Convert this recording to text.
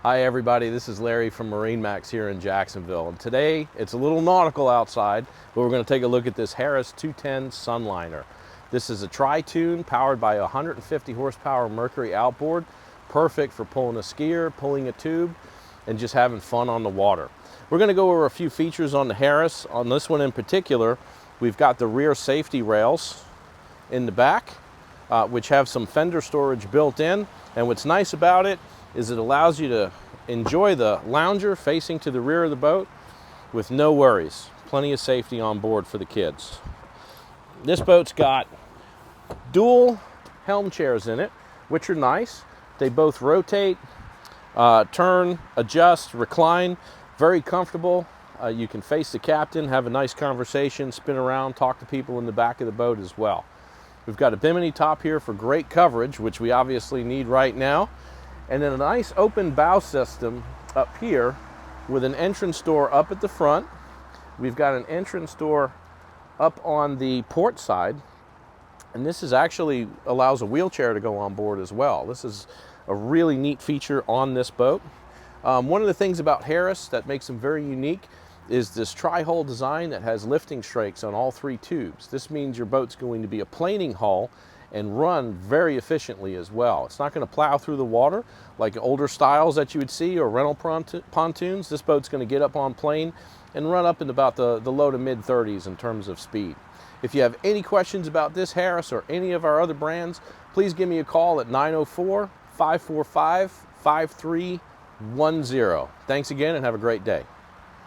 Hi everybody, this is Larry from MarineMax here in Jacksonville, and today it's a little nautical outside, but we're going to take a look at this Harris 210 Sunliner. This is a tri-tune powered by a 150 horsepower Mercury outboard, perfect for pulling a skier, pulling a tube, and just having fun on the water. We're going to go over a few features on the Harris. On this one in particular, we've got the rear safety rails in the back, which have some fender storage built in, and what's nice about it is it allows you to enjoy the lounger facing to the rear of the boat with no worries. Plenty of safety on board for the kids. This boat's got dual helm chairs in it, which are nice. They both rotate, turn, adjust, recline. Very comfortable. You can face the captain, have a nice conversation, spin around, talk to people in the back of the boat as well. We've got a bimini top here for great coverage, which we obviously need right now. And then a nice open bow system up here with an entrance door up at the front. We've got an entrance door up on the port side, and this is actually allows a wheelchair to go on board as well. This is a really neat feature on this boat. One of the things about Harris that makes them very unique is this tri-hull design that has lifting strakes on all three tubes. This means your boat's going to be a planing hull and run very efficiently as well. It's not going to plow through the water like older styles that you would see or rental pontoons. This boat's going to get up on plane and run up in about the low to mid 30s in terms of speed. If you have any questions about this Harris or any of our other brands, please give me a call at 904-545-5310. Thanks again and have a great day.